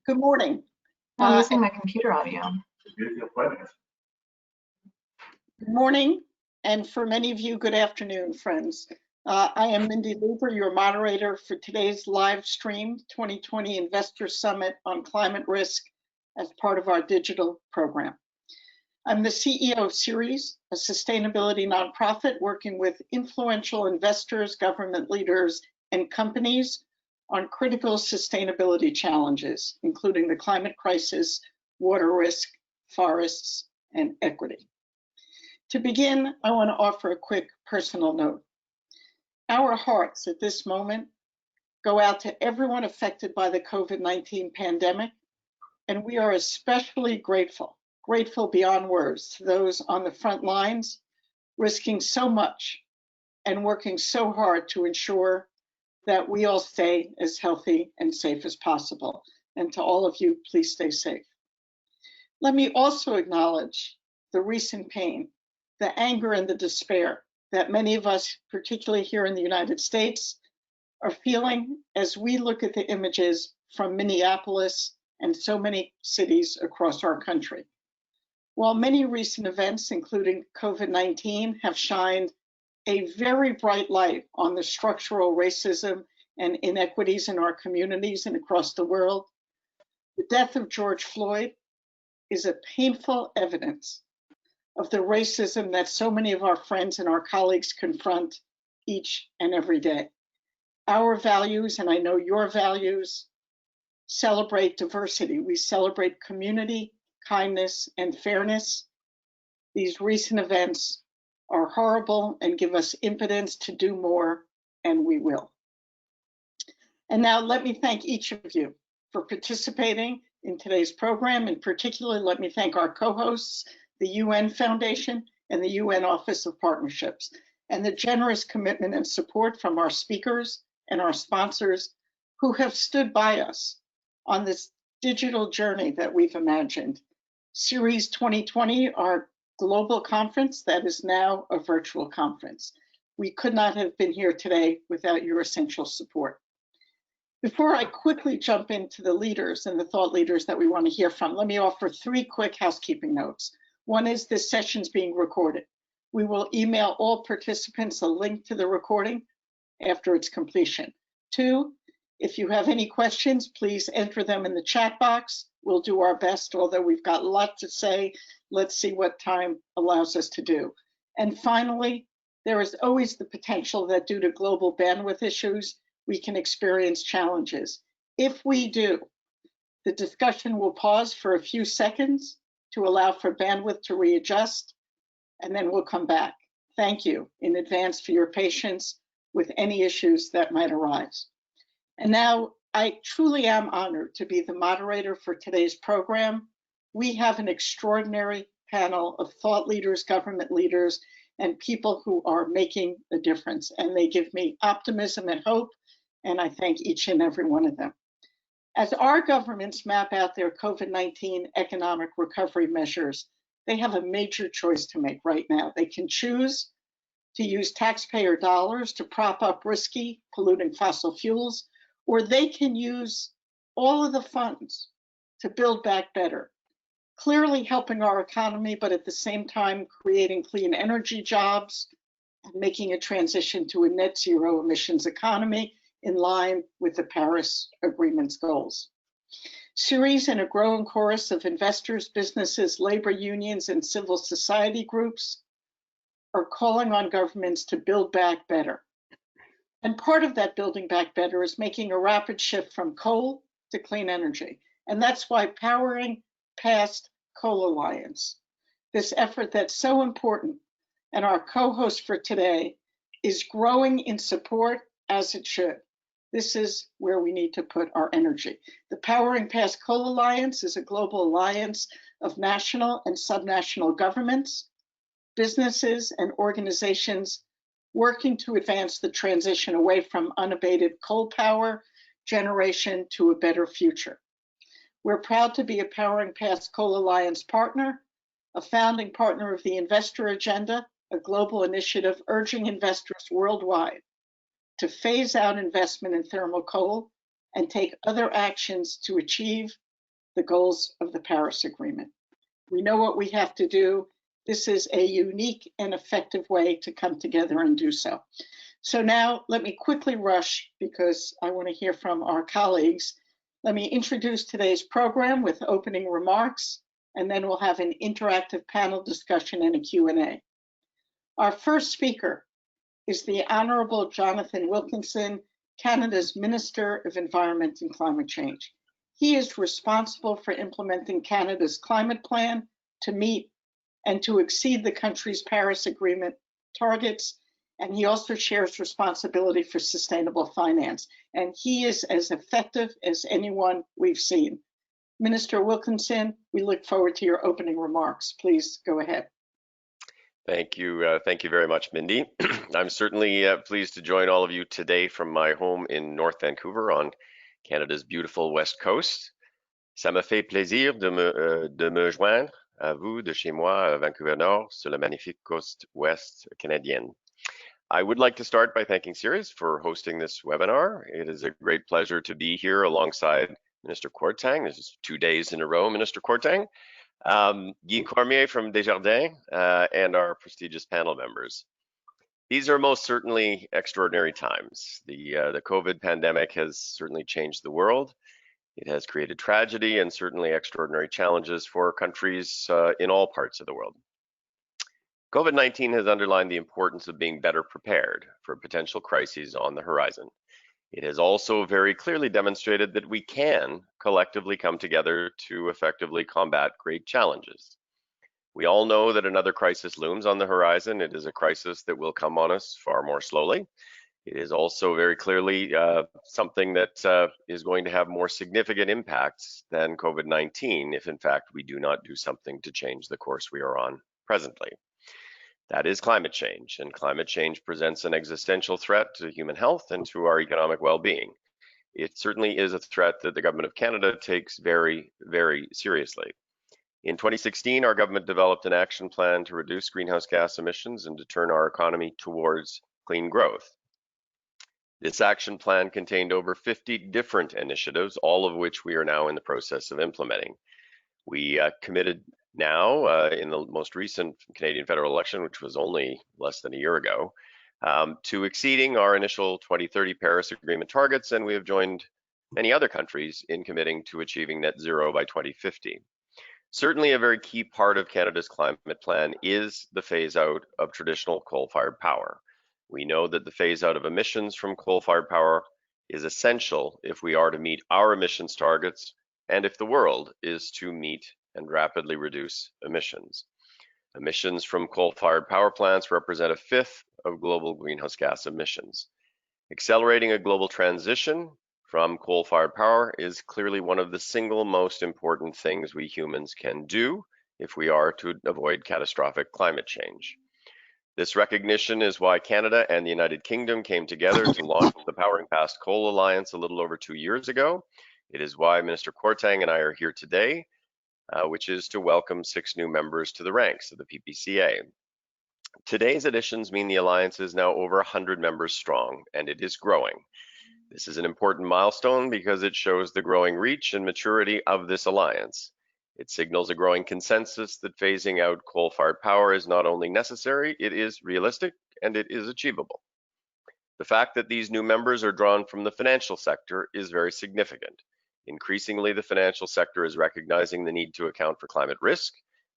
Good morning. I'm losing my computer audio. Good morning, and for many of you, good afternoon, friends. I am Mindy Luber, your moderator for today's live stream 2020 Investor Summit on Climate Risk as part of our digital program. I'm the CEO of Ceres, a sustainability nonprofit working with influential investors, government leaders, and companies on critical sustainability challenges, including the climate crisis, water risk, forests, and equity. To begin, I want to offer a quick personal note. Our hearts at this moment go out to everyone affected by the COVID-19 pandemic, and we are especially grateful beyond words to those on the front lines, risking so much and working so hard to ensure that we all stay as healthy and safe as possible. And to all of you, please stay safe. Let me also acknowledge the recent pain, the anger and the despair that many of us, particularly here in the United States, are feeling as we look at the images from Minneapolis and so many cities across our country. While many recent events, including COVID-19, have shined a very bright light on the structural racism and inequities in our communities and across the world, the death of George Floyd is a painful evidence of the racism that so many of our friends and our colleagues confront each and every day. Our values, and I know your values, celebrate diversity. We celebrate community, kindness, and fairness. These recent events are horrible and give us impotence to do more, and we will. And now let me thank each of you for participating in today's program. In particular, let me thank our co-hosts, the UN Foundation and the UN Office of Partnerships, and the generous commitment and support from our speakers and our sponsors who have stood by us on this digital journey that we've imagined. Ceres 2020, our global conference that is now a virtual conference. We could not have been here today without your essential support. Before I quickly jump into the leaders and the thought leaders that we want to hear from, let me offer 3 quick housekeeping notes. One is this session's being recorded. We will email all participants a link to the recording after its completion. 2, if you have any questions, please enter them in the chat box. We'll do our best, although we've got a lot to say. Let's see what time allows us to do. And finally, there is always the potential that due to global bandwidth issues, we can experience challenges. If we do, the discussion will pause for a few seconds to allow for bandwidth to readjust, and then we'll come back. Thank you in advance for your patience with any issues that might arise. And now, I truly am honored to be the moderator for today's program. We have an extraordinary panel of thought leaders, government leaders, and people who are making a difference. And they give me optimism and hope, and I thank each and every one of them. As our governments map out their COVID-19 economic recovery measures, they have a major choice to make right now. They can choose to use taxpayer dollars to prop up risky, polluting fossil fuels, or they can use all of the funds to build back better, clearly helping our economy, but at the same time creating clean energy jobs and making a transition to a net zero emissions economy in line with the Paris Agreement's goals. Ceres and a growing chorus of investors, businesses, labor unions, and civil society groups are calling on governments to build back better. And part of that building back better is making a rapid shift from coal to clean energy. And that's why Powering Past Coal Alliance, this effort that's so important, and our co-host for today, is growing in support as it should. This is where we need to put our energy. The Powering Past Coal Alliance is a global alliance of national and subnational governments, businesses, and organizations working to advance the transition away from unabated coal power generation to a better future. We're proud to be a Powering Past Coal Alliance partner, a founding partner of the Investor Agenda, a global initiative urging investors worldwide to phase out investment in thermal coal and take other actions to achieve the goals of the Paris Agreement. We know what we have to do. This is a unique and effective way to come together and do so. So now let me quickly rush because I want to hear from our colleagues. Let me introduce today's program with opening remarks, and then we'll have an interactive panel discussion and a Q&A. Our first speaker is the Honorable Jonathan Wilkinson, Canada's Minister of Environment and Climate Change. He is responsible for implementing Canada's climate plan to meet and to exceed the country's Paris Agreement targets, and he also shares responsibility for sustainable finance. And he is as effective as anyone we've seen. Minister Wilkinson, we look forward to your opening remarks. Please go ahead. Thank you. Thank you very much, Mindy. I'm certainly pleased to join all of you today from my home in North Vancouver on Canada's beautiful West Coast. Ça me fait plaisir de me joindre à vous de chez moi à Vancouver Nord sur la magnifique côte ouest canadienne. I would like to start by thanking Sirius for hosting this webinar. It is a great pleasure to be here alongside Minister Kwarteng. This is 2 days in a row, Minister Kwarteng. Guy Cormier from Desjardins, and our prestigious panel members. These are most certainly extraordinary times. The COVID pandemic has certainly changed the world. It has created tragedy and certainly extraordinary challenges for countries in all parts of the world. COVID-19 has underlined the importance of being better prepared for potential crises on the horizon. It has also very clearly demonstrated that we can collectively come together to effectively combat great challenges. We all know that another crisis looms on the horizon. It is a crisis that will come on us far more slowly. It is also very clearly something that is going to have more significant impacts than COVID-19 if in fact we do not do something to change the course we are on presently. That is climate change, and climate change presents an existential threat to human health and to our economic well-being. It certainly is a threat that the Government of Canada takes very, very seriously. In 2016, our government developed an action plan to reduce greenhouse gas emissions and to turn our economy towards clean growth. This action plan contained over 50 different initiatives, all of which we are now in the process of implementing. We committed now in the most recent Canadian federal election, which was only less than a year ago, to exceeding our initial 2030 Paris Agreement targets, and we have joined many other countries in committing to achieving net zero by 2050. Certainly a very key part of Canada's climate plan is the phase out of traditional coal-fired power. We know that the phase out of emissions from coal-fired power is essential if we are to meet our emissions targets and if the world is to meet and rapidly reduce emissions. Emissions from coal-fired power plants represent a fifth of global greenhouse gas emissions. Accelerating a global transition from coal-fired power is clearly one of the single most important things we humans can do if we are to avoid catastrophic climate change. This recognition is why Canada and the United Kingdom came together to launch the Powering Past Coal Alliance a little over 2 years ago. It is why Minister Kwarteng and I are here today, which is to welcome 6 new members to the ranks of the PPCA. Today's additions mean the alliance is now over 100 members strong, and it is growing. This is an important milestone because it shows the growing reach and maturity of this alliance. It signals a growing consensus that phasing out coal-fired power is not only necessary, it is realistic and it is achievable. The fact that these new members are drawn from the financial sector is very significant. Increasingly, the financial sector is recognizing the need to account for climate risk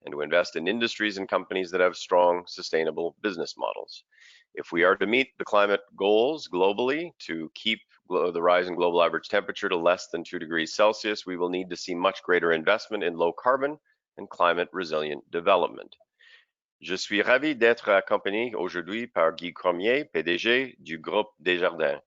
and to invest in industries and companies that have strong, sustainable business models. If we are to meet the climate goals globally, to keep the rise in global average temperature to less than 2 degrees Celsius, we will need to see much greater investment in low carbon and climate resilient development. Je suis ravi d'être accompagné aujourd'hui par Guy Cormier, PDG du Groupe Desjardins.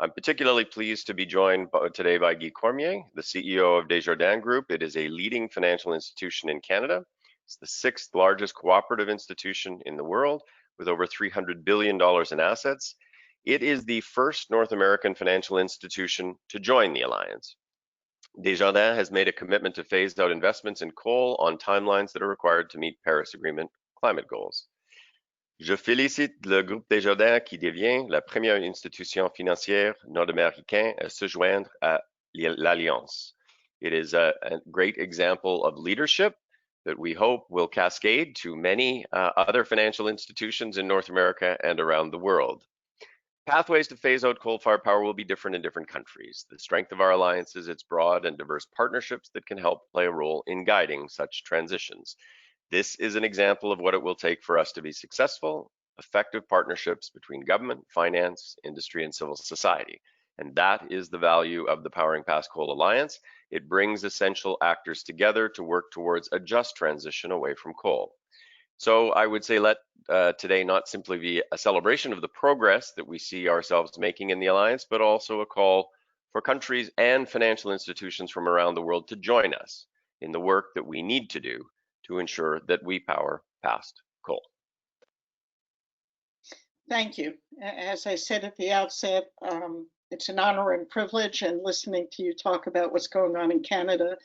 I'm particularly pleased to be joined today by Guy Cormier, the CEO of Desjardins Group. It is a leading financial institution in Canada. It's the 6th largest cooperative institution in the world with over $300 billion in assets. It is the first North American financial institution to join the alliance. Desjardins has made a commitment to phase out investments in coal on timelines that are required to meet Paris Agreement climate goals. Je félicite le groupe Desjardins qui devient la première institution financière nord-américaine à se joindre à l'Alliance. It is a great example of leadership that we hope will cascade to many other financial institutions in North America and around the world. Pathways to phase out coal-fired power will be different in different countries. The strength of our alliance is its broad and diverse partnerships that can help play a role in guiding such transitions. This is an example of what it will take for us to be successful, effective partnerships between government, finance, industry, and civil society. And that is the value of the Powering Past Coal Alliance. It brings essential actors together to work towards a just transition away from coal. So I would say let today not simply be a celebration of the progress that we see ourselves making in the Alliance, but also a call for countries and financial institutions from around the world to join us in the work that we need to do to ensure that we power past coal. Thank you. As I said at the outset, it's an honor and privilege, and listening to you talk about what's going on in Canada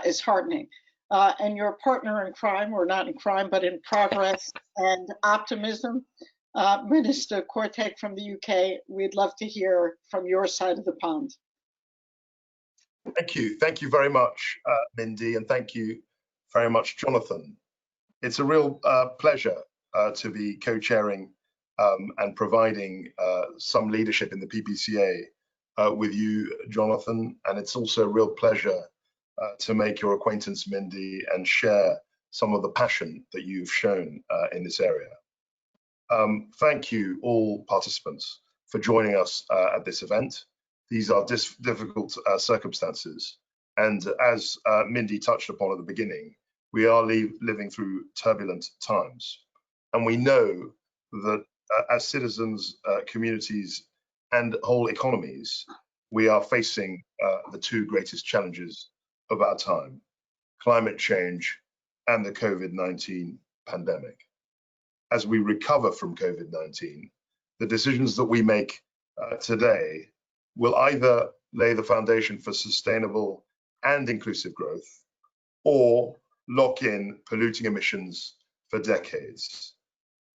is heartening. And your partner in crime, or not in crime, but in progress and optimism, Minister Korteg from the UK, we'd love to hear from your side of the pond. Thank you. Thank you very much, Mindy, and thank you very much, Jonathan. It's a real pleasure to be co-chairing and providing some leadership in the PPCA with you, Jonathan, and it's also a real pleasure to make your acquaintance, Mindy, and share some of the passion that you've shown in this area. Thank you, all participants, for joining us at this event. These are difficult circumstances, and as Mindy touched upon at the beginning, we are living through turbulent times, and we know that as citizens, communities, and whole economies, we are facing the two greatest challenges of our time: climate change and the COVID-19 pandemic. As we recover from COVID-19, the decisions that we make today will either lay the foundation for sustainable and inclusive growth, or lock in polluting emissions for decades.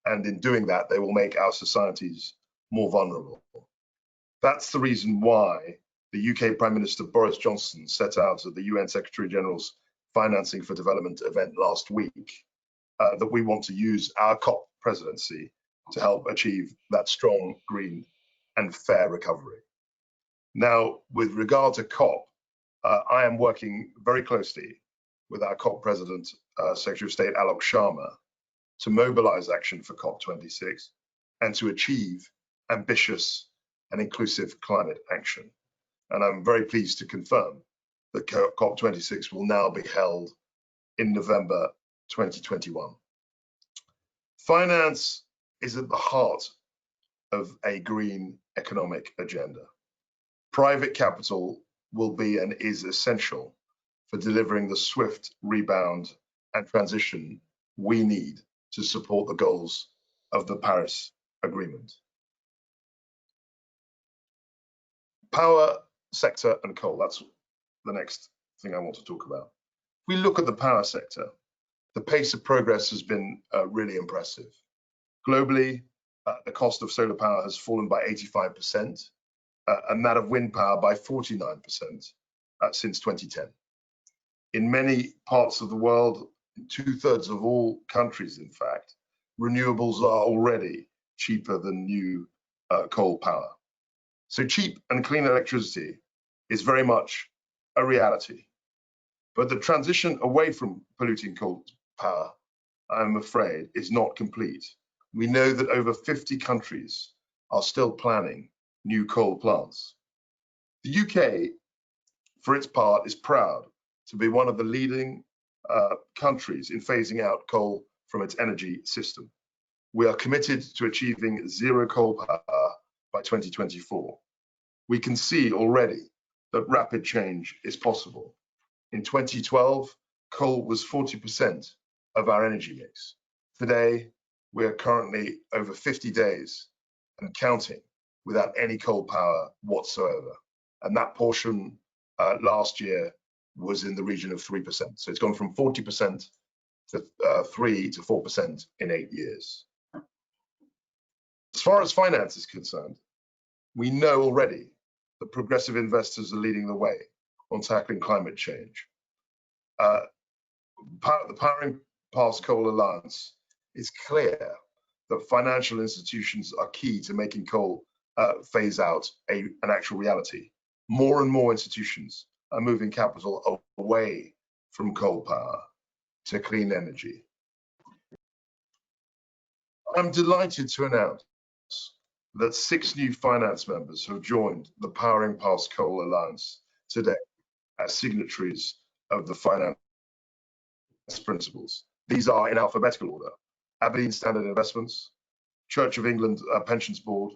And in doing that, they will make our societies more vulnerable. That's the reason why the UK Prime Minister Boris Johnson set out at the UN Secretary General's Financing for Development event last week that we want to use our COP presidency to help achieve that strong, green, and fair recovery. Now, with regard to COP, I am working very closely with our COP President, Secretary of State Alok Sharma, to mobilize action for COP26 and to achieve ambitious and inclusive climate action. And I'm very pleased to confirm that COP26 will now be held in November 2021. Finance is at the heart of a green economic agenda. Private capital will be and is essential for delivering the swift rebound and transition we need to support the goals of the Paris Agreement. Power sector and coal, that's the next thing I want to talk about. If we look at the power sector, the pace of progress has been really impressive. Globally, the cost of solar power has fallen by 85%, and that of wind power by 49% since 2010. In many parts of the world, in 2/3 of all countries, in fact, renewables are already cheaper than new coal power. So cheap and clean electricity is very much a reality. But the transition away from polluting coal power, I'm afraid, is not complete. We know that over 50 countries are still planning new coal plants. The UK, for its part, is proud to be one of the leading countries in phasing out coal from its energy system. We are committed to achieving zero coal power by 2024. We can see already that rapid change is possible. In 2012, coal was 40% of our energy mix. Today, we are currently over 50 days and counting without any coal power whatsoever. And that portion last year was in the region of 3%. So it's gone from 40% to 3 to 4% in 8 years. As far as finance is concerned, we know already that progressive investors are leading the way on tackling climate change. The Powering Past Coal Alliance is clear that financial institutions are key to making coal phase out an actual reality. More and more institutions are moving capital away from coal power to clean energy. I'm delighted to announce that 6 new finance members have joined the Powering Past Coal Alliance today as signatories of the finance principles. These are in alphabetical order: Aberdeen Standard Investments, Church of England Pensions Board,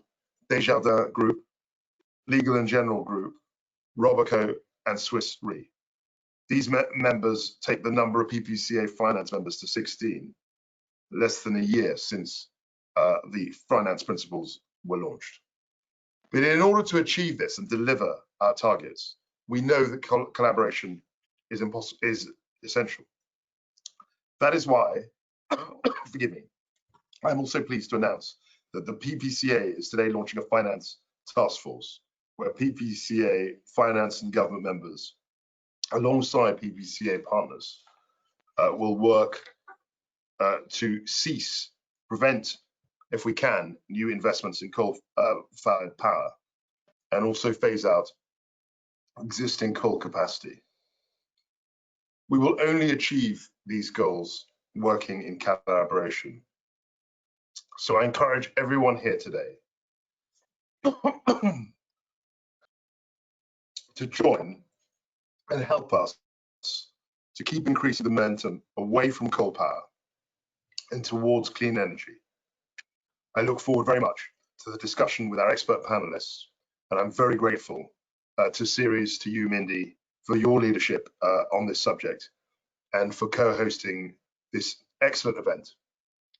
Desjardins Group, Legal and General Group, Robeco, and Swiss Re. These members take the number of PPCA finance members to 16, less than a year since the finance principles were launched. But in order to achieve this and deliver our targets, we know that collaboration is essential. That is why, forgive me, I'm also pleased to announce that the PPCA is today launching a finance task force where PPCA finance and government members, alongside PPCA partners, will work to prevent, if we can, new investments in coal-fired power, and also phase out existing coal capacity. We will only achieve these goals working in collaboration. So I encourage everyone here today to join and help us to keep increasing the momentum away from coal power and towards clean energy. I look forward very much to the discussion with our expert panelists, and I'm very grateful to Ceres, to you, Mindy, for your leadership on this subject and for co-hosting this excellent event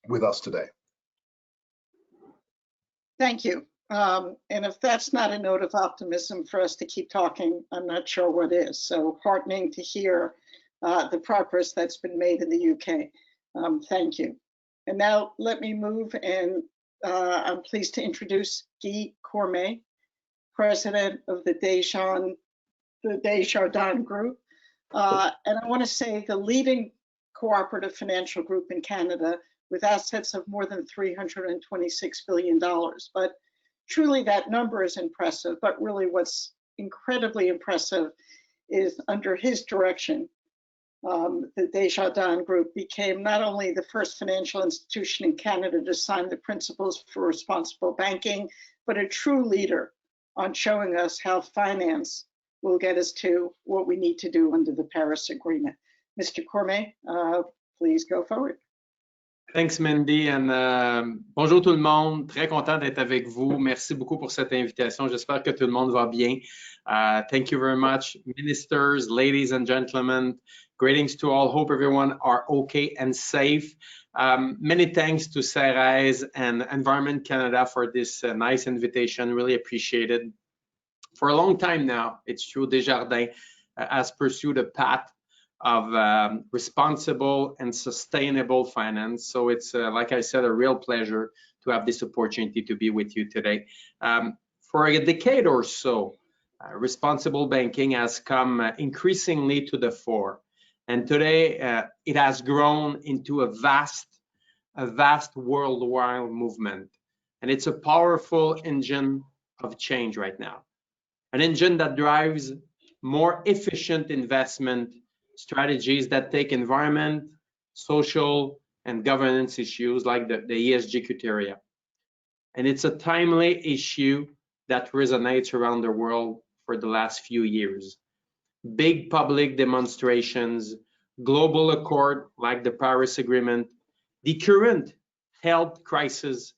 with us today. Thank you. And if that's not a note of optimism for us to keep talking, I'm not sure what is. So heartening to hear the progress that's been made in the UK. Thank you. And now let me move, and I'm pleased to introduce Guy Cormet, President of the Desjardins Group. And I want to say the leading cooperative financial group in Canada with assets of more than $326 billion. But truly that number is impressive, but really what's incredibly impressive is under his direction, the Desjardins Group became not only the first financial institution in Canada to sign the principles for responsible banking, but a true leader on showing us how finance will get us to what we need to do under the Paris Agreement. Mr. Cormet, please go forward. Thanks, Mindy, and bonjour tout le monde. Très content d'être avec vous. Merci beaucoup pour cette invitation. J'espère que tout le monde va bien. Thank you very much, ministers, ladies and gentlemen. Greetings to all. Hope everyone are okay and safe. Many thanks to Ceres and Environment Canada for this nice invitation. Really appreciate it. For a long time now, it's true, Desjardins has pursued a path of responsible and sustainable finance. So it's, like I said, a real pleasure to have this opportunity to be with you today. For a decade or so, responsible banking has come increasingly to the fore. And today, it has grown into a vast worldwide movement. And it's a powerful engine of change right now. An engine that drives more efficient investment strategies that take environment, social, and governance issues like the ESG criteria. And it's a timely issue that resonates around the world for the last few years. Big public demonstrations, global accord like the Paris Agreement, the current health crisis,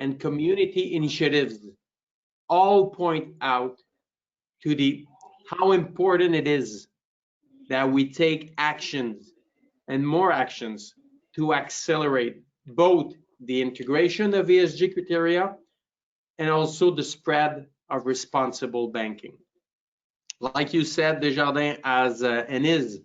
and community initiatives all point out to how important it is that we take actions and more actions to accelerate both the integration of ESG criteria and also the spread of responsible banking. Like you said, Desjardins has and is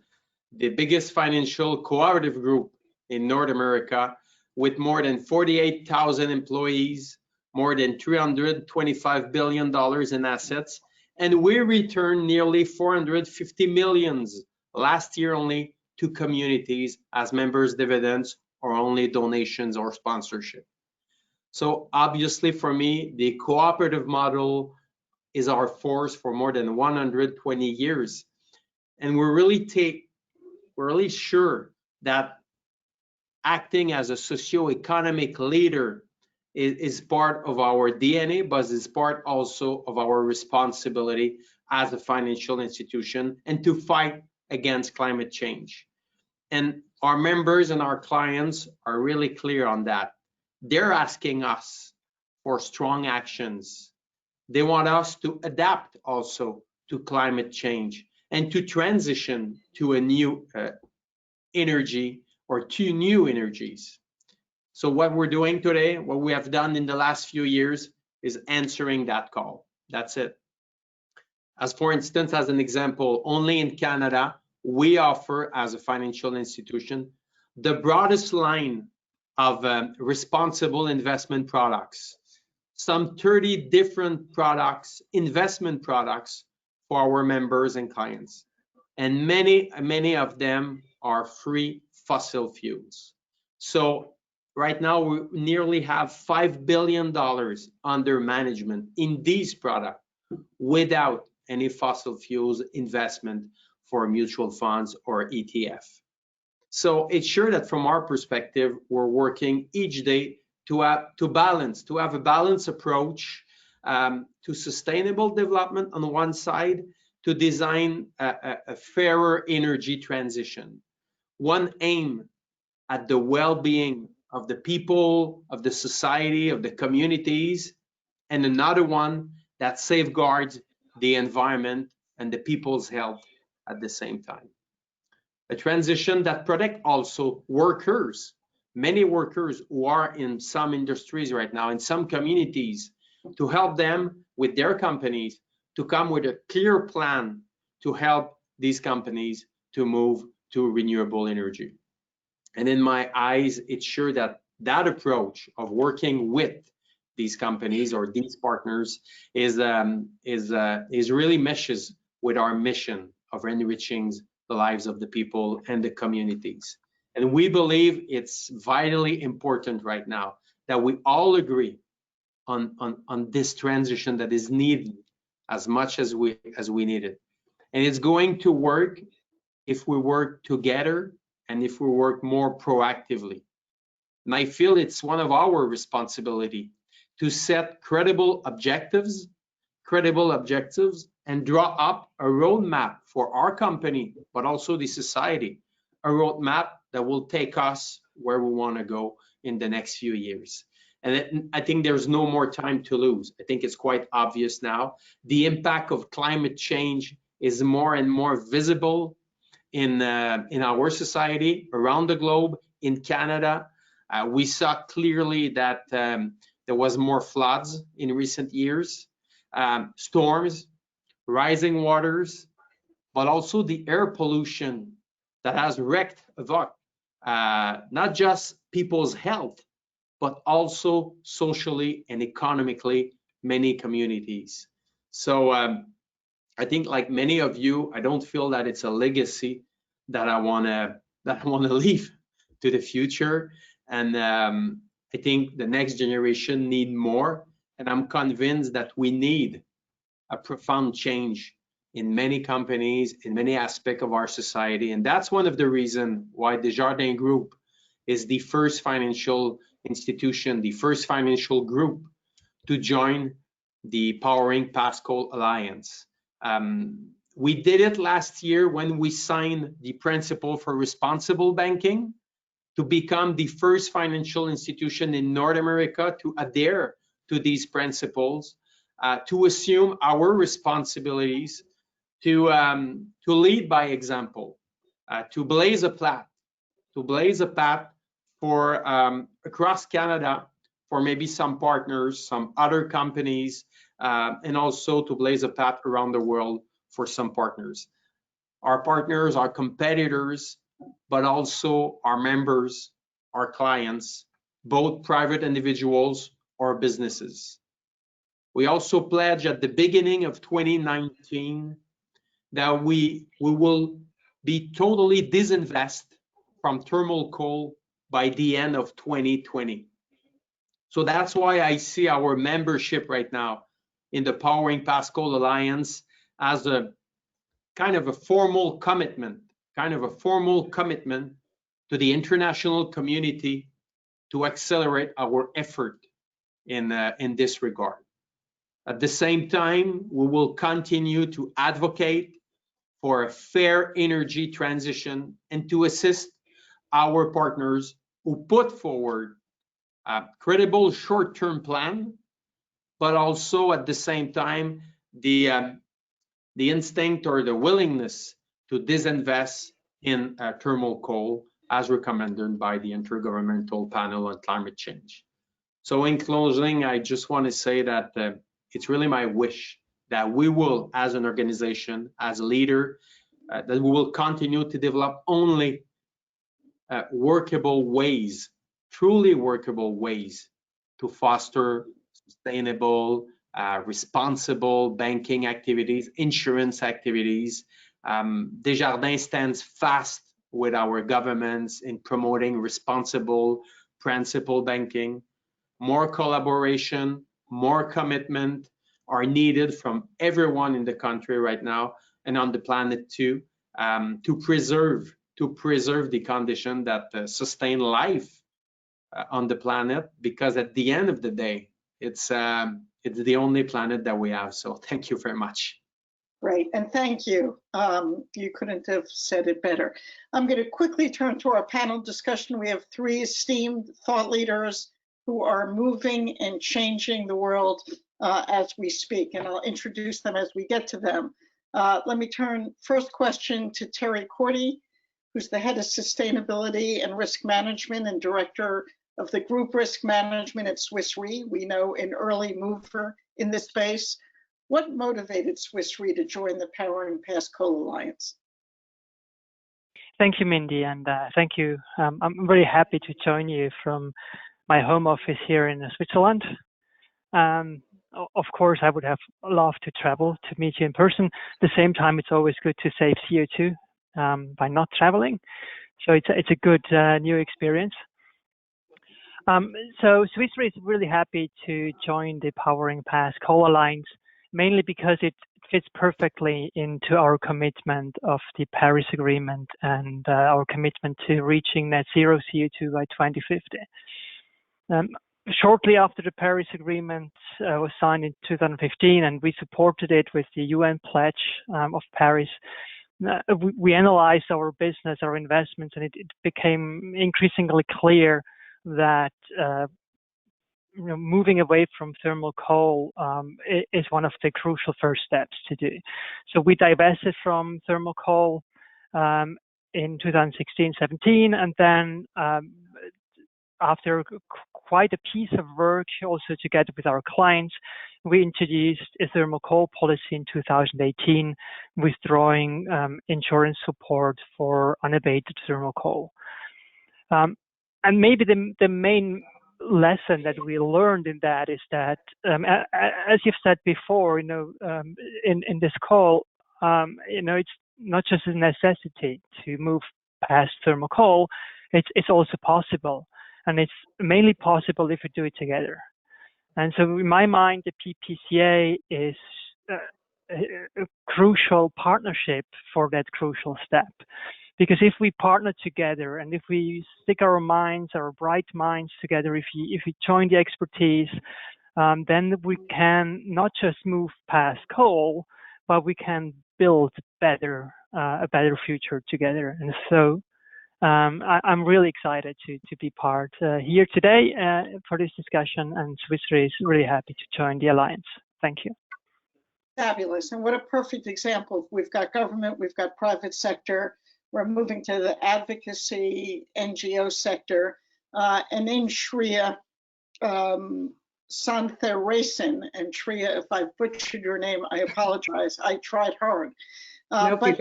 the biggest financial cooperative group in North America with more than 48,000 employees, more than $325 billion in assets, And we returned nearly 450 millions last year only to communities as members' dividends or only donations or sponsorship. So obviously for me, the cooperative model is our force for more than 120 years. And we're really sure that acting as a socio-economic leader is part of our DNA, but it's part also of our responsibility as a financial institution and to fight against climate change. And our members and our clients are really clear on that. They're asking us for strong actions. They want us to adapt also to climate change and to transition to a new energy or to new energies. So what we're doing today, what we have done in the last few years is answering that call. That's it. As for instance, as an example, only in Canada, we offer as a financial institution the broadest line of responsible investment products, some 30 different products, investment products for our members and clients. And many of them are free fossil fuels. So right now we nearly have $5 billion under management in these products without any fossil fuels investment for mutual funds or ETF. So it's sure that from our perspective, we're working each day to have a balanced approach to sustainable development on one side, to design a fairer energy transition. One aim at the well-being of the people, of the society, of the communities, and another one that safeguards the environment and the people's health at the same time. A transition that protects also workers, many workers who are in some industries right now, in some communities, to help them with their companies to come with a clear plan to help these companies to move to renewable energy. And in my eyes, it's sure that that approach of working with these companies or these partners is really meshes with our mission of enriching the lives of the people and the communities. And we believe it's vitally important right now that we all agree on this transition that is needed as much as we need it. And it's going to work if we work together and if we work more proactively. And I feel it's one of our responsibility to set credible objectives and draw up a roadmap for our company, but also the society, a roadmap that will take us where we want to go in the next few years. And I think there's no more time to lose. I think it's quite obvious now. The impact of climate change is more and more visible in our society around the globe. In Canada, we saw clearly that there was more floods in recent years, storms, rising waters, but also the air pollution that has wreaked havoc, not just people's health, but also socially and economically many communities. So I think, like many of you, I don't feel that it's a legacy that I wanna leave to the future. And I think the next generation need more. And I'm convinced that we need a profound change in many companies, in many aspects of our society. And that's one of the reasons why Desjardins Group is the first financial institution, the first financial group to join the Powering Past Coal Alliance. We did it last year when we signed the Principle for Responsible Banking to become the first financial institution in North America to adhere to these principles, to assume our responsibilities, to lead by example, to blaze a path for across Canada for maybe some partners, some other companies, and also to blaze a path around the world for some partners. Our partners, our competitors, but also our members, our clients, both private individuals or businesses. We also pledged at the beginning of 2019 that we will be totally disinvest from thermal coal by the end of 2020. So that's why I see our membership right now in the Powering Past Coal Alliance as a kind of a formal commitment to the international community to accelerate our effort in this regard. At the same time, we will continue to advocate for a fair energy transition and to assist our partners who put forward a credible short-term plan, but also at the same time, the instinct or the willingness to disinvest in thermal coal as recommended by the Intergovernmental Panel on Climate Change. So in closing, I just want to say that it's really my wish that we will, as an organization, as a leader, that we will continue to develop only workable ways, truly workable ways to foster sustainable, responsible banking activities, insurance activities. Desjardins stands fast with our governments in promoting responsible, principled banking. More collaboration, more commitment are needed from everyone in the country right now and on the planet too, to preserve the condition that sustain life on the planet, because at the end of the day, it's the only planet that we have. So thank you very much. Great, and thank you. You couldn't have said it better. I'm going to quickly turn to our panel discussion. We have three esteemed thought leaders who are moving and changing the world as we speak, and I'll introduce them as we get to them. Let me turn first question to Terry Cordy, who's the head of sustainability and risk management and director of the group risk management at Swiss Re. We know an early mover in this space. What motivated Swiss Re to join the Powering Past Coal Alliance? Thank you, Mindy, and thank you. I'm very happy to join you from my home office here in Switzerland. Of course, I would have loved to travel to meet you in person. At the same time, it's always good to save CO2 by not traveling. So it's a good new experience. So Swiss Re is really happy to join the Powering Past Coal Alliance, mainly because it fits perfectly into our commitment of the Paris Agreement and our commitment to reaching net zero CO2 by 2050. Shortly after the Paris Agreement was signed in 2015, and we supported it with the UN pledge of Paris, we analyzed our business, our investments, and it became increasingly clear that moving away from thermal coal is one of the crucial first steps to do. So we divested from thermal coal in 2016-17, and then after quite a piece of work, also together with our clients, we introduced a thermal coal policy in 2018, withdrawing insurance support for unabated thermal coal. And maybe the main lesson that we learned in that is that, as you've said before, in this call, it's not just a necessity to move past thermal coal. It's also possible, and it's mainly possible if we do it together. And so, in my mind, the PPCA is a crucial partnership for that crucial step. Because if we partner together and if we stick our minds, our bright minds together, if we join the expertise, then we can not just move past coal, but we can build a better future together. And so I'm really excited to be part here today for this discussion, and Swiss Re is really happy to join the Alliance. Thank you. Fabulous, and what a perfect example. We've got government, we've got private sector. We're moving to the advocacy NGO sector, and in Shreya Santharesan, and Shreya, if I butchered your name, I apologize. I tried hard. But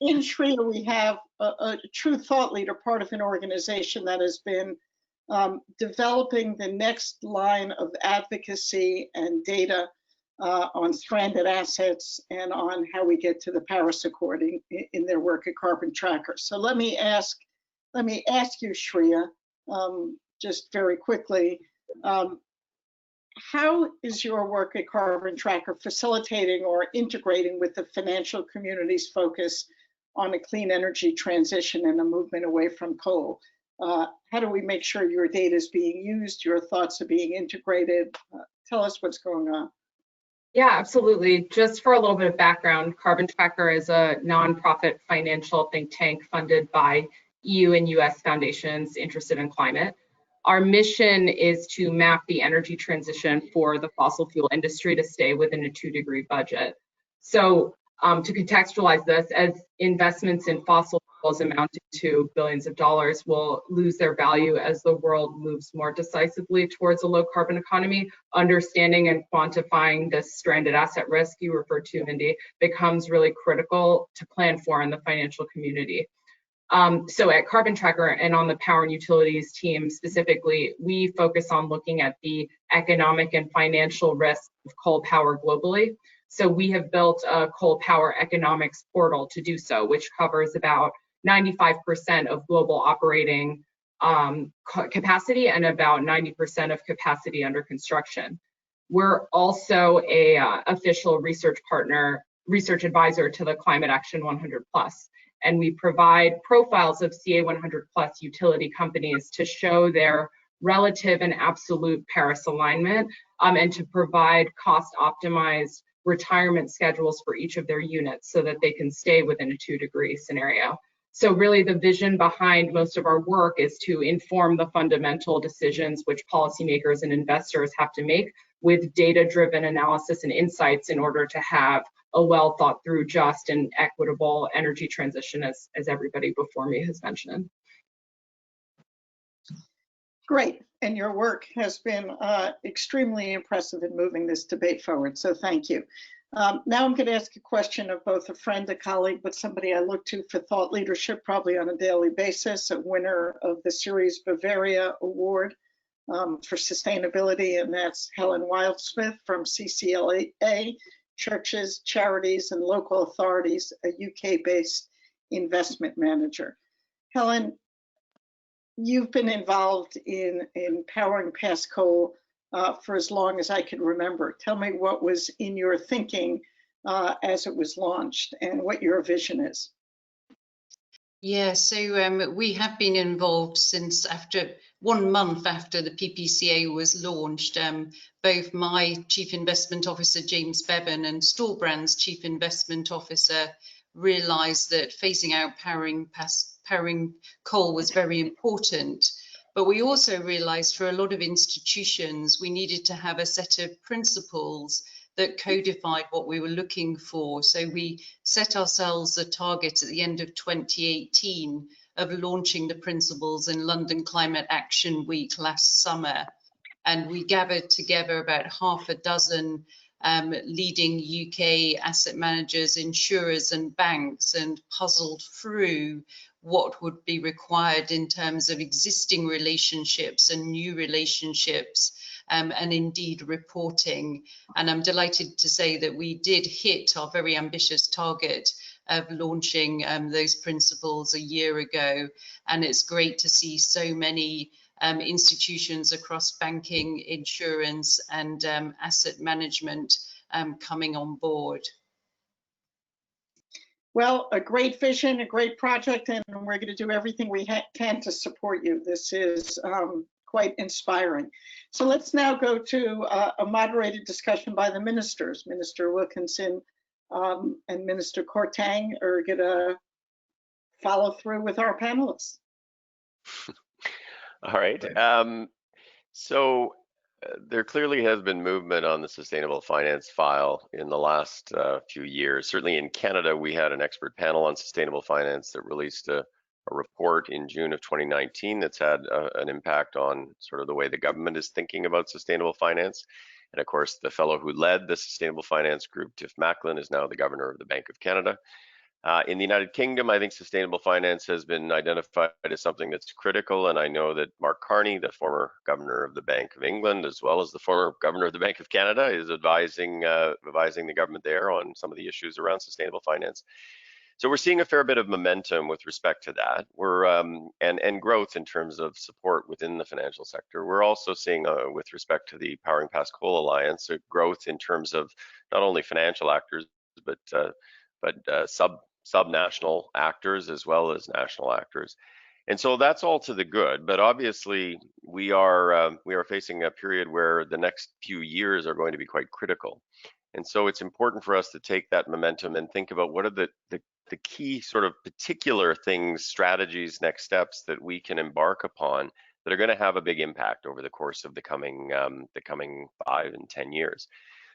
in Shreya, we have a true thought leader, part of an organization that has been developing the next line of advocacy and data on stranded assets and on how we get to the Paris Accord in their work at Carbon Tracker. So let me ask you, Shreya, just very quickly, how is your work at Carbon Tracker facilitating or integrating with the financial community's focus on a clean energy transition and a movement away from coal? How do we make sure your data is being used, your thoughts are being integrated? Tell us what's going on. Yeah, absolutely. Just for a little bit of background, Carbon Tracker is a nonprofit financial think tank funded by EU and US foundations interested in climate. Our mission is to map the energy transition for the fossil fuel industry to stay within a 2-degree budget. So to contextualize this, as investments in fossil fuels amounting to billions of dollars will lose their value as the world moves more decisively towards a low carbon economy, understanding and quantifying this stranded asset risk you referred to, Mindy, becomes really critical to plan for in the financial community. So at Carbon Tracker and on the power and utilities team specifically, we focus on looking at the economic and financial risks of coal power globally. So we have built a coal power economics portal to do so, which covers about 95% of global operating capacity and about 90% of capacity under construction. We're also a official research advisor to the Climate Action 100 Plus. And we provide profiles of CA 100 plus utility companies to show their relative and absolute Paris alignment and to provide cost optimized retirement schedules for each of their units so that they can stay within a 2-degree scenario. So really the vision behind most of our work is to inform the fundamental decisions which policymakers and investors have to make with data-driven analysis and insights in order to have a well thought through, just and equitable energy transition, as everybody before me has mentioned. Great, and your work has been extremely impressive in moving this debate forward, so thank you. Now I'm going to ask a question of both a friend, a colleague, but somebody I look to for thought leadership probably on a daily basis, a winner of the Series Bavaria Award for Sustainability, and that's Helen Wildsmith from CCLA, Churches, Charities, and Local Authorities, a UK-based investment manager. Helen, you've been involved in powering past coal for as long as I can remember. Tell me what was in your thinking as it was launched and what your vision is. Yeah, so we have been involved since 1 month after the PPCA was launched. Both my Chief Investment Officer, James Bevan, and Storebrand's Chief Investment Officer realised that phasing out powering coal was very important. But we also realised for a lot of institutions, we needed to have a set of principles that codified what we were looking for. So we set ourselves a target at the end of 2018 of launching the principles in London Climate Action Week last summer. And we gathered together about half a dozen leading UK asset managers, insurers and banks, and puzzled through what would be required in terms of existing relationships and new relationships, and indeed reporting. And I'm delighted to say that we did hit our very ambitious target of launching those principles a year ago. And it's great to see so many institutions across banking, insurance, and asset management coming on board. Well, a great vision, a great project, and we're going to do everything we can to support you. This is quite inspiring. So let's now go to a moderated discussion by the ministers. Minister Wilkinson and Minister Kortang are going to follow through with our panelists. All right. So there clearly has been movement on the sustainable finance file in the last few years. Certainly in Canada, we had an expert panel on sustainable finance that released a report in June of 2019 that's had an impact on sort of the way the government is thinking about sustainable finance. And of course, the fellow who led the sustainable finance group, Tiff Macklin, is now the governor of the Bank of Canada. In the United Kingdom, I think sustainable finance has been identified as something that's critical, and I know that Mark Carney, the former governor of the Bank of England, as well as the former governor of the Bank of Canada, is advising the government there on some of the issues around sustainable finance. So we're seeing a fair bit of momentum with respect to that. We're and growth in terms of support within the financial sector. We're also seeing, with respect to the Powering Past Coal Alliance, a growth in terms of not only financial actors but subnational actors as well as national actors. And so that's all to the good, but obviously we are facing a period where the next few years are going to be quite critical. And so it's important for us to take that momentum and think about what are the key sort of particular things, strategies, next steps that we can embark upon that are going to have a big impact over the course of the coming 5 and 10 years.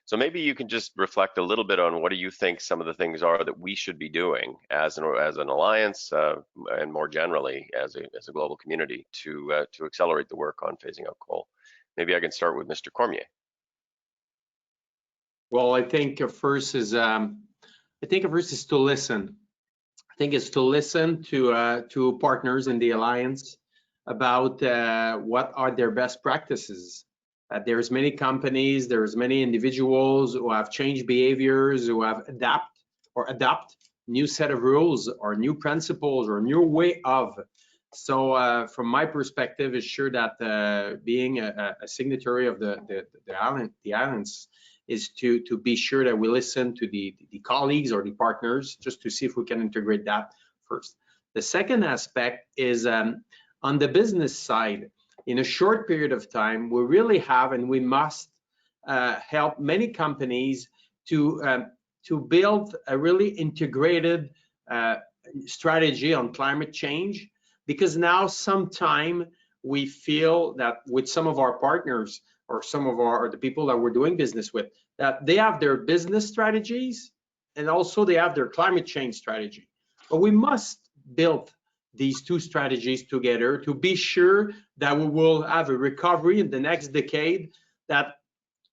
So maybe you can just reflect a little bit on what do you think some of the things are that we should be doing as an alliance and more generally as a global community to accelerate the work on phasing out coal. Maybe I can start with Mr. Cormier. Well, I think first is to listen. I think it's to listen to partners in the alliance about what are their best practices. There's many companies, there's many individuals who have changed behaviors, who have adopt new set of rules or new principles or new way of. So from my perspective, it's sure that being a signatory of the alliance is to be sure that we listen to the colleagues or the partners just to see if we can integrate that first. The second aspect is on the business side. In a short period of time, we really have and we must help many companies to build a really integrated strategy on climate change, because now sometime we feel that with some of our partners or some of the people that we're doing business with, that they have their business strategies and also they have their climate change strategy. But we must build these two strategies together to be sure that we will have a recovery in the next decade, that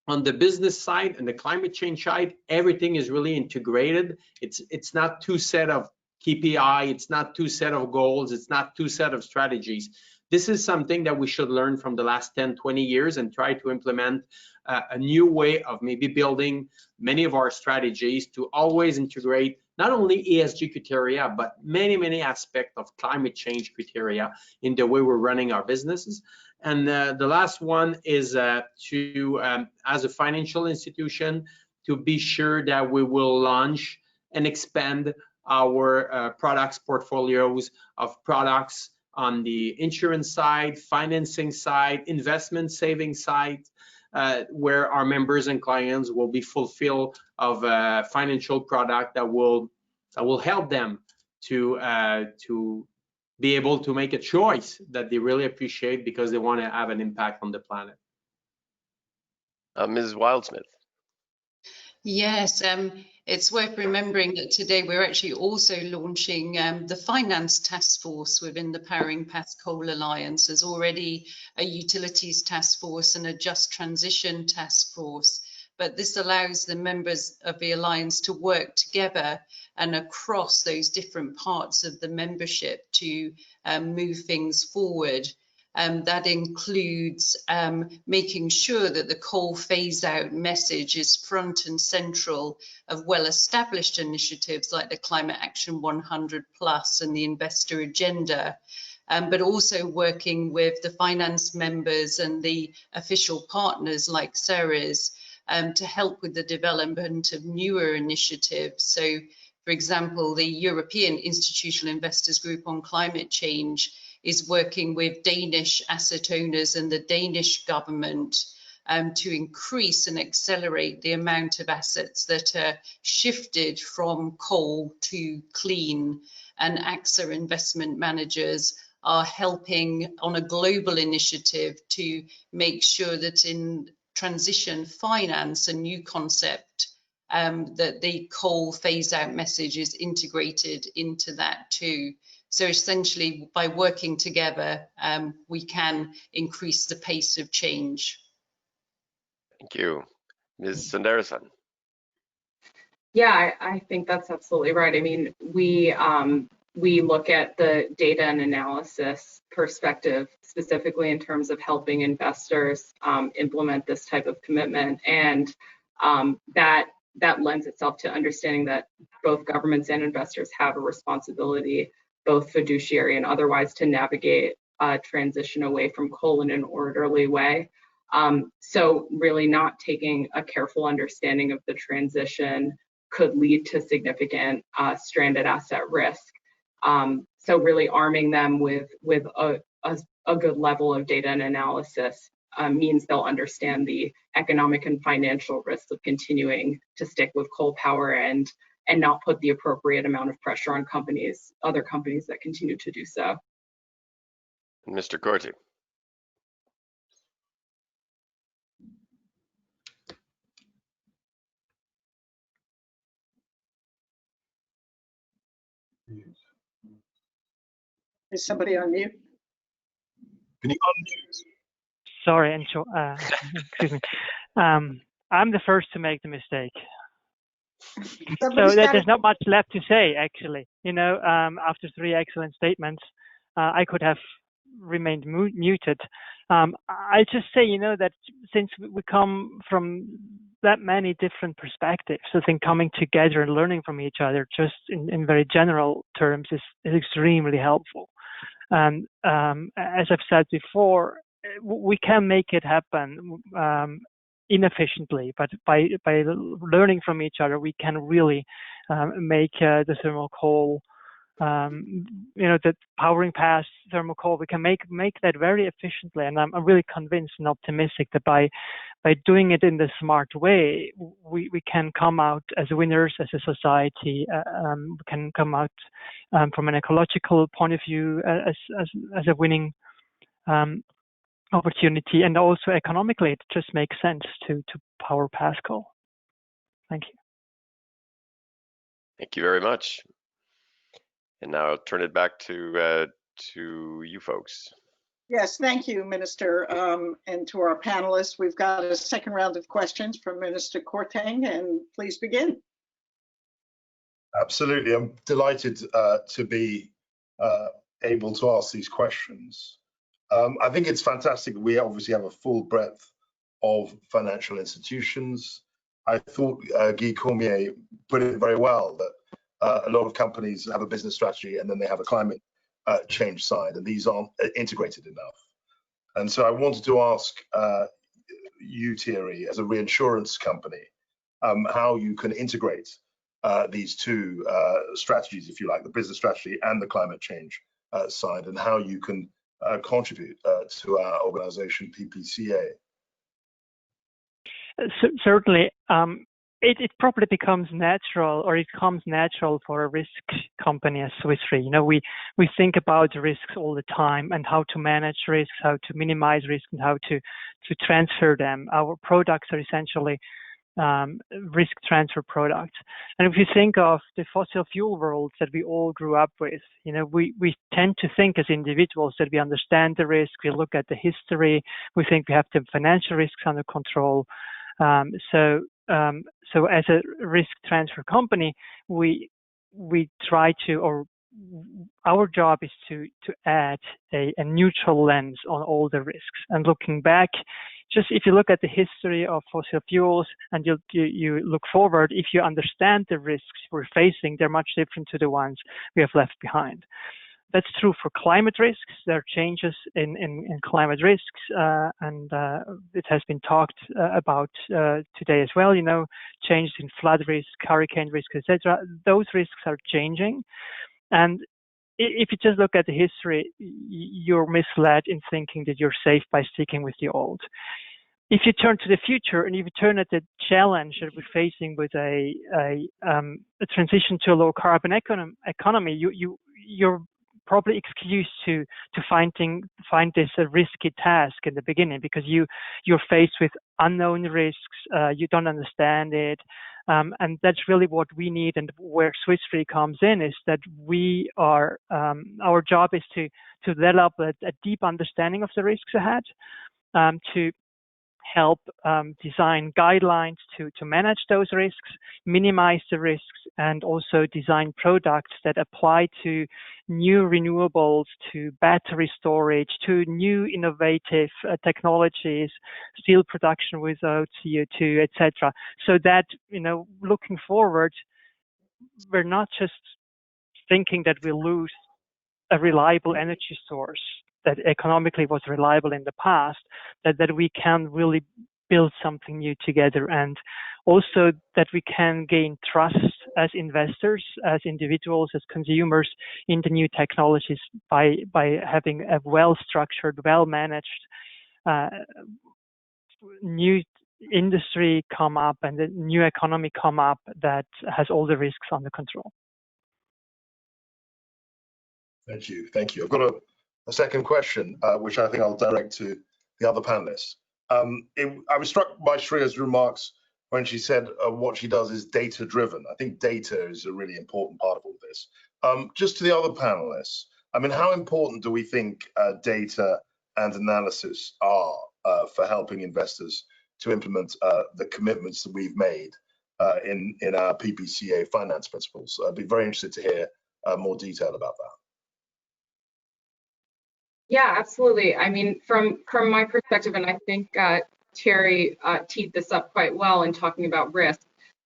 on the business side and the climate change side, everything is really integrated. It's not two set of KPI, it's not two set of goals, it's not two set of strategies. This is something that we should learn from the last 10, 20 years and try to implement a new way of maybe building many of our strategies to always integrate not only ESG criteria, but many aspects of climate change criteria in the way we're running our businesses. And the last one is as a financial institution, to be sure that we will launch and expand our products portfolios of products on the insurance side, financing side, investment saving side, where our members and clients will be fulfilled of a financial product that will help them to be able to make a choice that they really appreciate because they want to have an impact on the planet. Ms. Wildsmith. Yes, it's worth remembering that today we're actually also launching the Finance Task Force within the Powering Past Coal Alliance. There's already a Utilities Task Force and a Just Transition Task Force, but this allows the members of the Alliance to work together and across those different parts of the membership to move things forward. That includes making sure that the coal phase out message is front and central of well-established initiatives like the Climate Action 100+ and the Investor Agenda, but also working with the finance members and the official partners like Ceres to help with the development of newer initiatives. So, for example, the European Institutional Investors Group on Climate Change is working with Danish asset owners and the Danish government to increase and accelerate the amount of assets that are shifted from coal to clean. And AXA investment managers are helping on a global initiative to make sure that in transition finance, a new concept, that the coal phase out message is integrated into that too. So essentially, by working together, we can increase the pace of change. Thank you. Ms. Sundaresan. Yeah, I think that's absolutely right. I mean, we look at the data and analysis perspective specifically in terms of helping investors implement this type of commitment, and that lends itself to understanding that both governments and investors have a responsibility, both fiduciary and otherwise, to navigate a transition away from coal in an orderly way. So really not taking a careful understanding of the transition could lead to significant stranded asset risk. So really arming them with a good level of data and analysis means they'll understand the economic and financial risks of continuing to stick with coal power and not put the appropriate amount of pressure on other companies that continue to do so. Mr. Corti. Is somebody on mute? Can you unmute? Sorry, excuse me. I'm the first to make the mistake. So there's not much left to say, actually. After 3 excellent statements, I could have remained muted. I just say, that since we come from that many different perspectives, I think coming together and learning from each other, just in very general terms, is extremely helpful. And as I've said before, we can make it happen inefficiently, but by learning from each other, we can really make the thermal coal, the powering past thermal coal, we can make that very efficiently. And I'm really convinced and optimistic that by doing it in the smart way, we can come out as winners as a society. We can come out from an ecological point of view as a winning opportunity, and also economically, it just makes sense to power past coal. Thank you. Thank you very much. And now I'll turn it back to you folks. Yes, thank you, Minister, and to our panelists. We've got a second round of questions from Minister Korteng, and please begin. Absolutely. I'm delighted to be able to ask these questions. I think it's fantastic. We obviously have a full breadth of financial institutions. I thought Guy Cormier put it very well that a lot of companies have a business strategy and then they have a climate change side, and these aren't integrated enough. And so I wanted to ask you, Thierry, as a reinsurance company, how you can integrate these two strategies, if you like, the business strategy and the climate change side, and how you can contribute to our organization, PPCA. Certainly. It probably becomes natural, or it comes natural for a risk company as Swiss Re. We think about risks all the time and how to manage risks, how to minimize risk, and how to transfer them. Our products are essentially risk transfer products. And if you think of the fossil fuel worlds that we all grew up with, we tend to think as individuals that we understand the risk. We look at the history. We think we have the financial risks under control. So as a risk transfer company, we try to, or our job is to add a neutral lens on all the risks. And looking back, just if you look at the history of fossil fuels and you look forward, if you understand the risks we're facing, they're much different to the ones we have left behind. That's true for climate risks. There are changes in climate risks, and it has been talked about today as well. Changes in flood risk, hurricane risk, etc. Those risks are changing, and if you just look at the history, you're misled in thinking that you're safe by sticking with the old. If you turn to the future and if you turn at the challenge that we're facing with a transition to a low carbon economy, you're probably excused to find this a risky task in the beginning, because you're faced with unknown risks, you don't understand it, and that's really what we need. And where Swiss Re comes in is that we are our job is to develop a deep understanding of the risks ahead, to help design guidelines to manage those risks, minimize the risks, and also design products that apply to new renewables, to battery storage, to new innovative technologies, steel production without CO2, etc. So that, looking forward, we're not just thinking that we lose a reliable energy source that economically was reliable in the past, that we can really build something new together, and also that we can gain trust as investors, as individuals, as consumers in the new technologies by having a well-structured, well-managed new industry come up and a new economy come up that has all the risks under control. Thank you. Thank you. I've got a second question, which I think I'll direct to the other panelists. I was struck by Shreya's remarks when she said what she does is data-driven. I think data is a really important part of all this. Just to the other panelists, I mean, how important do we think data and analysis are for helping investors to implement the commitments that we've made in our PPCA finance principles? I'd be very interested to hear more detail about that. Yeah, absolutely. I mean, from my perspective, and I think Thierry teed this up quite well in talking about risk,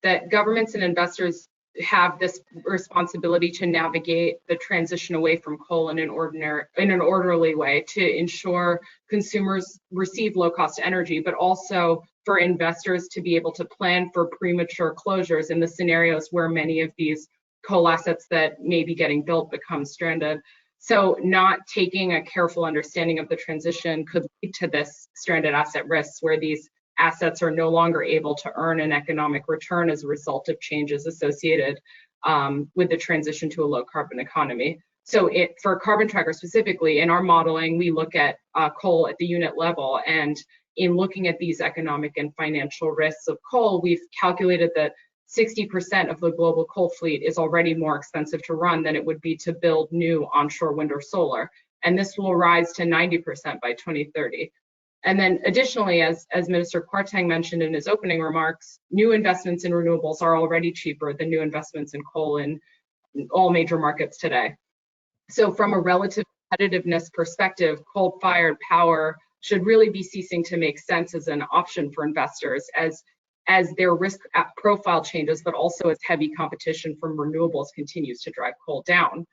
that governments and investors have this responsibility to navigate the transition away from coal in an orderly way to ensure consumers receive low-cost energy, but also for investors to be able to plan for premature closures in the scenarios where many of these coal assets that may be getting built become stranded. So not taking a careful understanding of the transition could lead to this stranded asset risks where these assets are no longer able to earn an economic return as a result of changes associated with the transition to a low carbon economy. So for Carbon Tracker specifically, in our modeling, we look at coal at the unit level. And in looking at these economic and financial risks of coal, we've calculated that 60% of the global coal fleet is already more expensive to run than it would be to build new onshore wind or solar. And this will rise to 90% by 2030. And then additionally, as Minister Kwarteng mentioned in his opening remarks, new investments in renewables are already cheaper than new investments in coal in all major markets today. So from a relative competitiveness perspective, coal-fired power should really be ceasing to make sense as an option for investors as their risk profile changes, but also as heavy competition from renewables continues to drive coal down.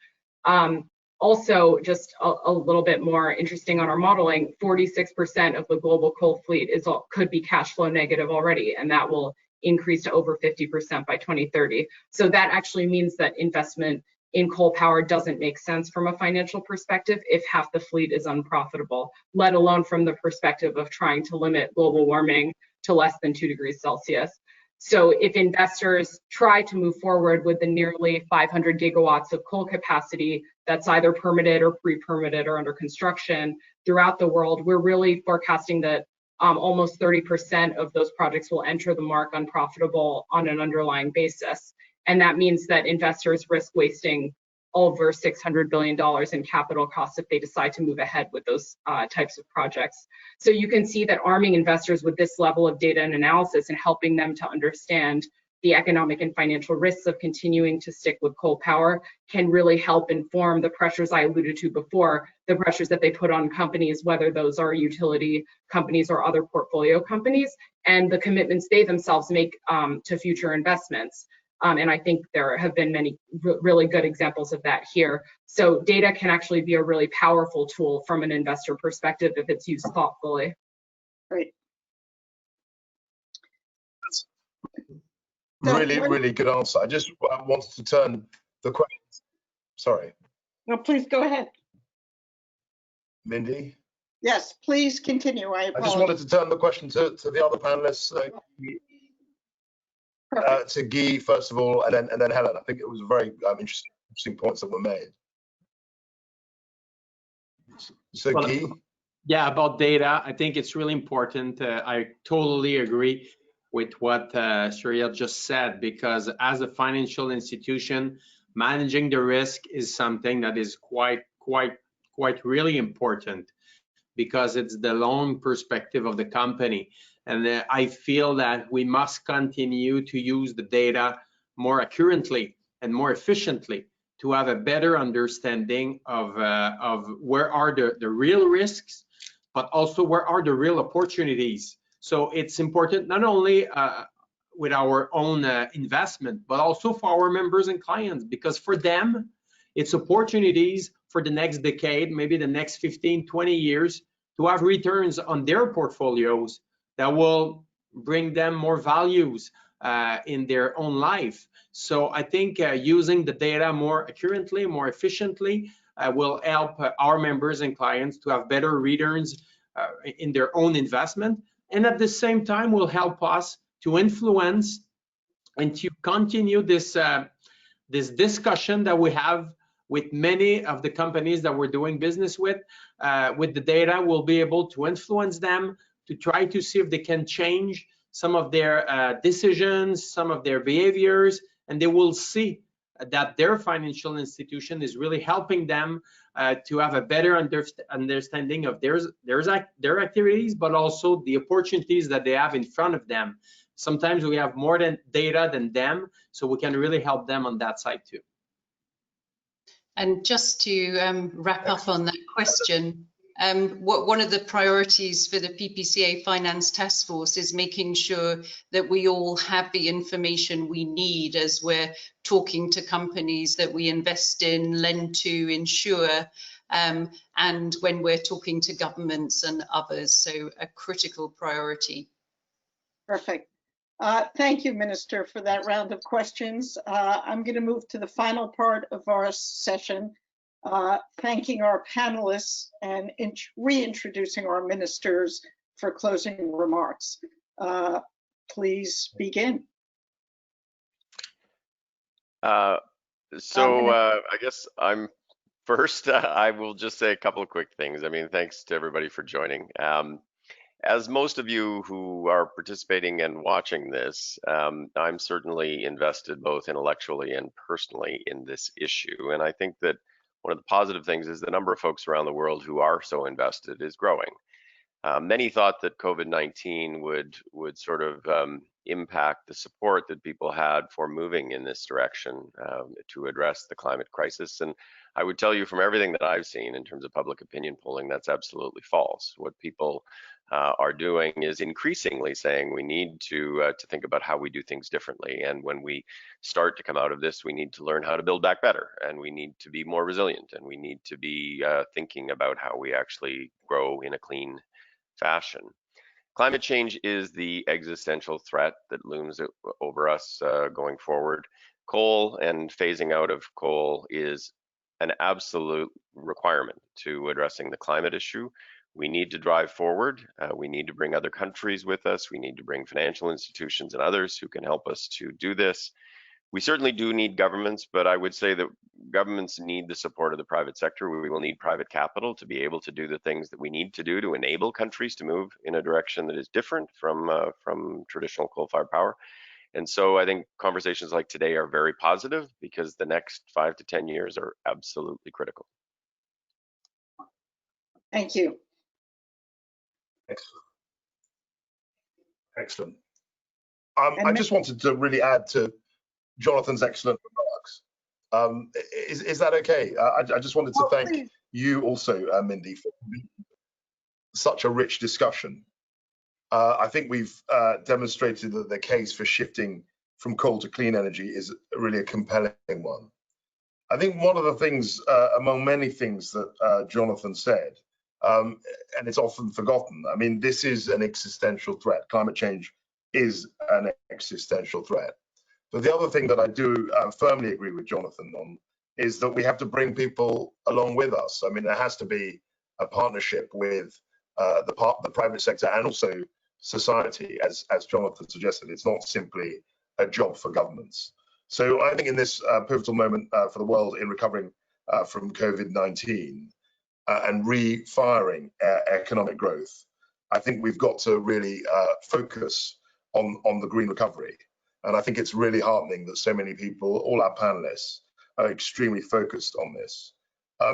Also, just a little bit more interesting on our modeling, 46% of the global coal fleet could be cash flow negative already, and that will increase to over 50% by 2030. So that actually means that investment in coal power doesn't make sense from a financial perspective if half the fleet is unprofitable, let alone from the perspective of trying to limit global warming to less than 2 degrees Celsius. So if investors try to move forward with the nearly 500 gigawatts of coal capacity that's either permitted or pre-permitted or under construction throughout the world, we're really forecasting that almost 30% of those projects will enter the mark unprofitable on an underlying basis. And that means that investors risk wasting over $600 billion in capital costs if they decide to move ahead with those types of projects. So you can see that arming investors with this level of data and analysis and helping them to understand the economic and financial risks of continuing to stick with coal power can really help inform the pressures I alluded to before, the pressures that they put on companies, whether those are utility companies or other portfolio companies, and the commitments they themselves make to future investments. And I think there have been many really good examples of that here. So data can actually be a really powerful tool from an investor perspective if it's used thoughtfully. Great. Really, really good answer. I just wanted to turn the question. Sorry. No, please go ahead. Mindy? Yes, please continue. I just wanted to turn the question to the other panelists. To Guy, first of all, and then Helen. I think it was very interesting points that were made. So well, Guy? Yeah, about data, I think it's really important. I totally agree with what Shreya just said, because as a financial institution, managing the risk is something that is quite really important, because it's the long perspective of the company. And I feel that we must continue to use the data more accurately and more efficiently to have a better understanding of where are the real risks, but also where are the real opportunities. So it's important not only with our own investment, but also for our members and clients, because for them, it's opportunities for the next decade, maybe the next 15, 20 years, to have returns on their portfolios that will bring them more values in their own life. So I think using the data more accurately, more efficiently, will help our members and clients to have better returns in their own investment, and at the same time will help us to influence and to continue this this discussion that we have with many of the companies that we're doing business with the data. We'll be able to influence them to try to see if they can change some of their decisions, some of their behaviors, and they will see that their financial institution is really helping them to have a better understanding of their activities, but also the opportunities that they have in front of them. Sometimes we have more data than them, so we can really help them on that side too. And just to wrap up on that question, one of the priorities for the PPCA Finance Task Force is making sure that we all have the information we need as we're talking to companies that we invest in, lend to, insure, and when we're talking to governments and others. So a critical priority. Perfect. Thank you, Minister, for that round of questions. I'm going to move to the final part of our session, thanking our panelists and reintroducing our ministers for closing remarks. Please begin. I guess I'm first. I will just say a couple of quick things. I mean, thanks to everybody for joining. As most of you who are participating and watching this, I'm certainly invested both intellectually and personally in this issue. And I think that one of the positive things is the number of folks around the world who are so invested is growing. Many thought that COVID-19 would sort of impact the support that people had for moving in this direction to address the climate crisis. And I would tell you from everything that I've seen in terms of public opinion polling, that's absolutely false. What people are doing is increasingly saying we need to think about how we do things differently. And when we start to come out of this, we need to learn how to build back better, and we need to be more resilient, and we need to be thinking about how we actually grow in a clean fashion. Climate change is the existential threat that looms over us going forward. Coal and phasing out of coal is an absolute requirement to addressing the climate issue. We need to drive forward. We need to bring other countries with us. We need to bring financial institutions and others who can help us to do this. We certainly do need governments, but I would say that governments need the support of the private sector. We will need private capital to be able to do the things that we need to do to enable countries to move in a direction that is different from traditional coal-fired power. And so I think conversations like today are very positive because the next 5 to 10 years are absolutely critical. Thank you. Excellent. I just wanted to really add to Jonathan's excellent remarks. Is that okay? I just wanted to thank you also, Mindy, for such a rich discussion. I think we've demonstrated that the case for shifting from coal to clean energy is really a compelling one. I think one of the things, among many things that Jonathan said, and it's often forgotten, I mean, this is an existential threat. Climate change is an existential threat. But the other thing that I do firmly agree with Jonathan on is that we have to bring people along with us. I mean, there has to be a partnership with the private sector and also society, as Jonathan suggested. It's not simply a job for governments. So I think in this pivotal moment for the world in recovering from COVID-19 and refiring economic growth, I think we've got to really focus on the green recovery. And I think it's really heartening that so many people, all our panelists, are extremely focused on this.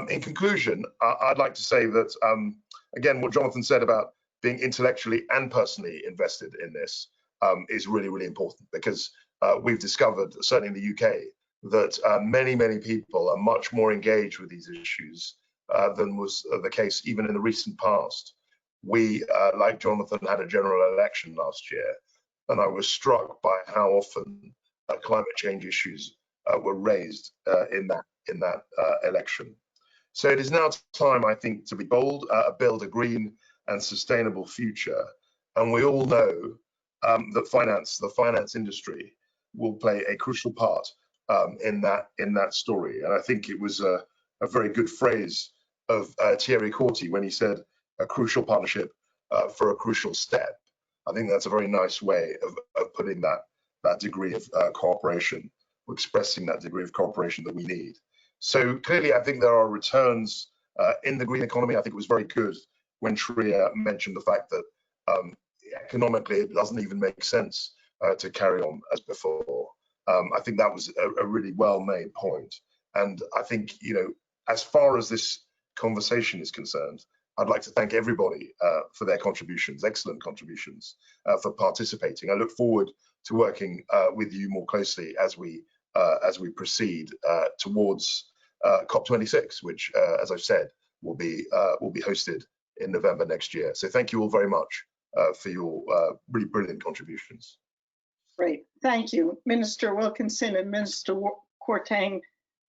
In conclusion, I'd like to say that, again, what Jonathan said about being intellectually and personally invested in this is really, really important, because we've discovered, certainly in the UK, that many people are much more engaged with these issues than was the case even in the recent past. We, like Jonathan, had a general election last year, and I was struck by how often climate change issues were raised in that election. So it is now time, I think, to be bold, build a green and sustainable future. And we all know that the finance industry will play a crucial part in that story. And I think it was a very good phrase of Thierry Corti when he said, a crucial partnership for a crucial step. I think that's a very nice way of putting that degree of cooperation, or expressing that degree of cooperation that we need. So clearly, I think there are returns in the green economy. I think it was very good when Shreya mentioned the fact that economically it doesn't even make sense to carry on as before. I think that was a really well-made point. And I think, you know, as far as this conversation is concerned, I'd like to thank everybody for their contributions, excellent contributions, for participating. I look forward to working with you more closely as we proceed towards COP26, which, as I've said, will be hosted in November next year. So thank you all very much for your really brilliant contributions. Great, thank you, Minister Wilkinson and Minister Kwarteng.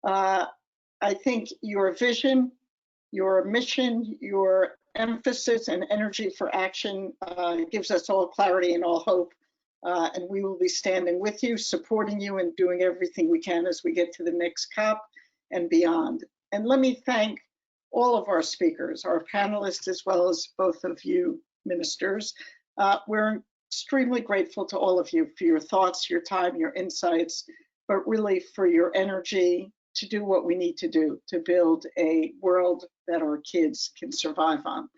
I think your vision, your mission, your emphasis and energy for action gives us all clarity and all hope. And we will be standing with you, supporting you, and doing everything we can as we get to the next COP and beyond. And let me thank all of our speakers, our panelists, as well as both of you ministers. We're extremely grateful to all of you for your thoughts, your time, your insights, but really for your energy to do what we need to do to build a world that our kids can survive on.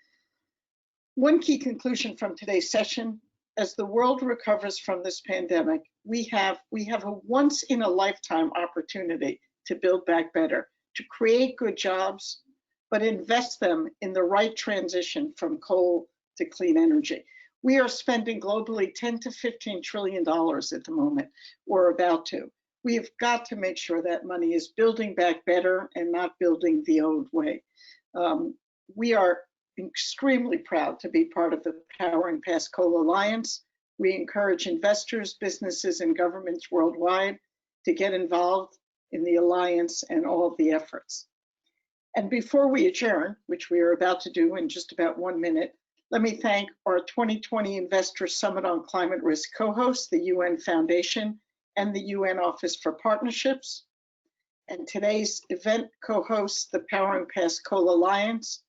One key conclusion from today's session: as the world recovers from this pandemic, we have a once-in-a-lifetime opportunity to build back better, to create good jobs, but invest them in the right transition from coal to clean energy. We are spending globally $10 to $15 trillion at the moment, or about to. We've got to make sure that money is building back better and not building the old way. We are extremely proud to be part of the Powering Past Coal Alliance. We encourage investors, businesses, and governments worldwide to get involved in the alliance and all of the efforts. And before we adjourn, which we are about to do in just about 1 minute, let me thank our 2020 Investor Summit on Climate Risk co-hosts, the UN Foundation and the UN Office for Partnerships, and today's event co-hosts, the Powering Past Coal Alliance,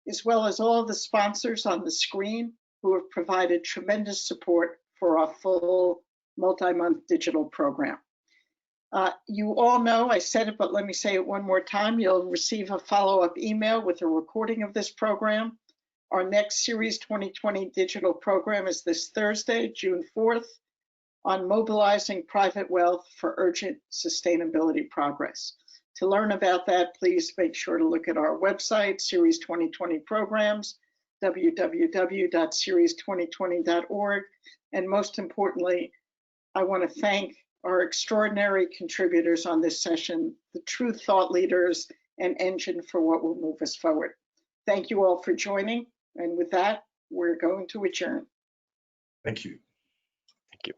as well as all of the sponsors on the screen who have provided tremendous support for our full multi-month digital program. You all know, I said it, but let me say it one more time, you'll receive a follow-up email with a recording of this program. Our next Series 2020 digital program is this Thursday, June 4th, on mobilizing private wealth for urgent sustainability progress. To learn about that, please make sure to look at our website, Series 2020 Programs, www.series2020.org. And most importantly, I want to thank our extraordinary contributors on this session, the true thought leaders and engine for what will move us forward. Thank you all for joining. And with that, we're going to adjourn. Thank you. Thank you.